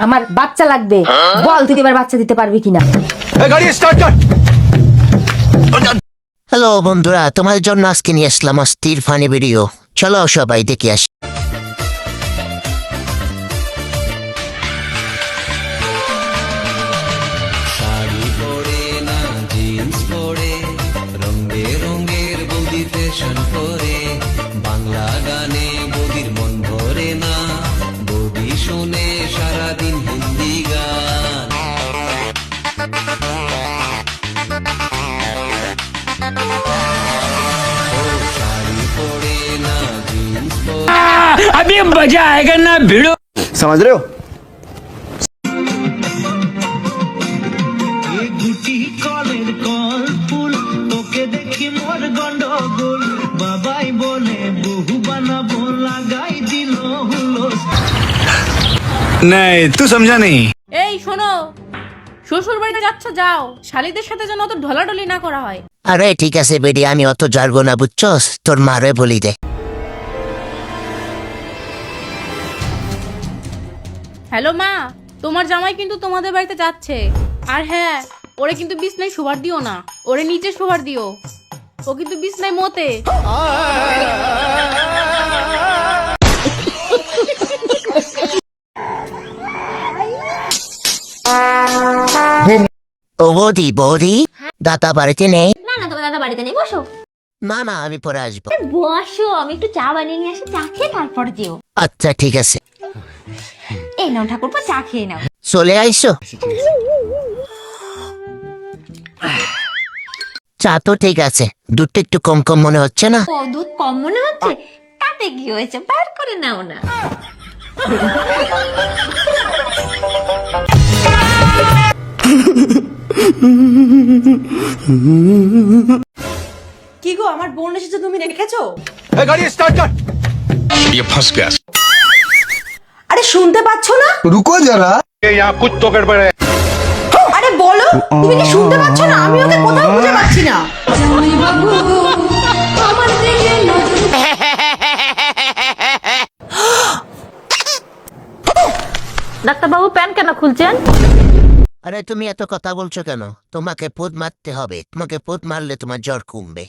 আমার বাচ্চা লাগবে, বল তুই এবার বাচ্চা দিতে পারবি কিনা। হ্যালো বন্ধুরা, তোমাদের জন্য আজকে নিয়ে আসলাম অস্থির ফানি ভিডিও। চলো সবাই দেখে আসি। শাড়ি পরে না জিন্স পরে, রঙে রঙের বৌদি ফ্যাশন করে, বাংলা গানে বৌদির মন ভরে না, বৌদি শুনে সারাদিন হিন্দি গান। শাড়ি পরে না জিন্স পরে, अभी मजा आएगा ना भिड़ो। समझ रहे हो? গুটি কলের কল ফুল তোকে দেখি মোর গন্ডগোল, বাবাই বলে বহু বানাবো লাগাই দিল হুলো। नहीं तू समझा नहीं। এই শোনো, শ্বশুর বাড়িতে যাচ্ছ যাও, শালিদের সাথে যেন অত ঢলাঢলি না করা হয়। আরে ঠিক আছে বেডি, আমি অত জারবো না বুঝছস, তোর মারে বলি দে। হ্যালো মা, তোমার জামাই কিন্তু তোমাদের বাড়িতে যাচ্ছে। আর হ্যাঁ, ওরে কিন্তু বিছনায় শোবার দিও না, ওরে নিচে শোবার দিও, ও কিন্তু বিছনায় মতে। ও বৌদি, বৌদি দাদা বাড়িতে নেই? না না, তোমার দাদা বাড়িতে নেই, বসো। না না, আমি পরে আসবো। বসো, আমি একটু চা বানিয়ে নিয়ে আসি, চা খেয়ে তারপর যেও। আচ্ছা ঠিক আছে। এই নাও ঠাকুরপো, চা খেয়ে নাও। চলে আইসো। চা তো ঠিক আছে, দুধটা একটু কম কম মনে হচ্ছে না? ও, দুধ কম মনে হচ্ছে? তাতে কি হয়েছে, বার করে নাও না। কি গো, আমার বোন এসেছে, তুমি রেখেছো? गाड़ी स्टार्ट कर। ये फंस गया। আরে শুনতে পাচ্ছ না? रुको जरा। यहाँ कुछ तो गड़बड़ है। আরে বলো, তুমি কি শুনতে পাচ্ছ না? আমি ওকে কোথাও খুঁজে পাচ্ছি না। ডাক্তারবাবু, প্যান্ট কেন খুলছেন? আরে তুমি এত কথা বলছো কেন? তোমাকে পোদ মারতে হবে, তোমাকে পোদ মারলে তোমার জ্বর কমবে।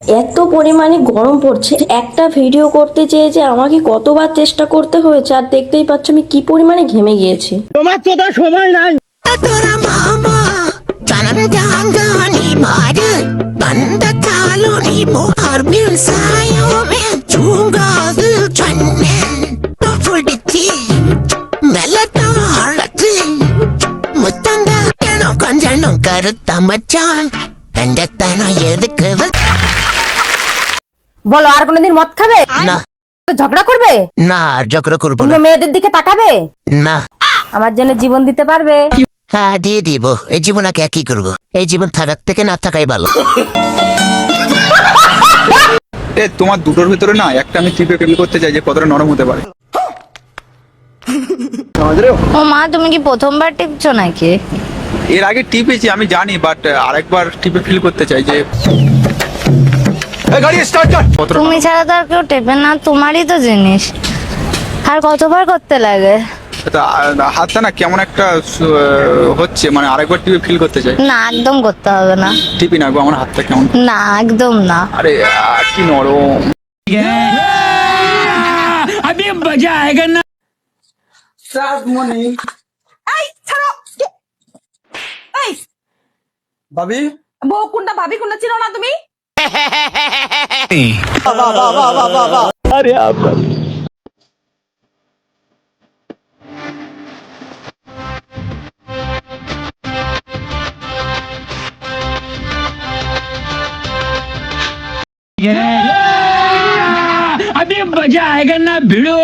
এত পরিমাণে গরম পড়ছে, একটা ভিডিও করতে চেয়ে যে আমাকে কতবার চেষ্টা করতে হয়েছে, আর দেখতেই পাচ্ছ আমি কি পরিমাণে ঘেমে গিয়েছি। তোমার তো সময় নাই। তোরা মামা জানাবে জানি মারে বন্ধ চালো নি মোর বিল সায়ো মে চুঙ্গা দিল চন্নেন তো ফুলটি মেলাটা হারতি মুতন্দা কেন কঞ্জানো করতা মচান তন্দতানো এদকে। বলো, আর কোনোদিন মদ খাবে? না ঝগড়া করবে? না, আর ঝগড়া করবো অন্য না। মেয়েদের দিকে তাকাবে? না। আমার জন্য জীবন দিতে পারবে? হ্যাঁ দিয়ে দিব। এই জীবনকে কি করবো? এই জীবন থাকার থেকে না থাকাই ভালো। এ তোমার দুটোর ভিতরে না একটা আমি চিপে ফেল করতে চাই যে কতটা নরম হতে পারে। समझ रहे हो? ও মা, তুমি কি প্রথমবার টিপছো নাকি? এর আগে টিপেছি আমি জানি, বাট আরেকবার টিপে ফিল করতে চাই যে गाड़ी स्टार्ट कर। কতটা তুমি ছাড়া তো আর কেউ টেপে না, তোমারই তো জিনিস। আর কতবার করতে লাগে? হাতটা না কেমন একটা হচ্ছে, মানে আরেকবার টিপে ফিল করতে চাই। না, একদম করতে হবে না। টিপি না গো, আমার হাতটা কেমন, না, একদম না। আরে কি নরম। अभी मजा आएगा ना। भाभी বউ কোনটা, ভাবি কোনটা চিনো না তুমি? अरे आप अभी मजा आएगा ना भिड़ो।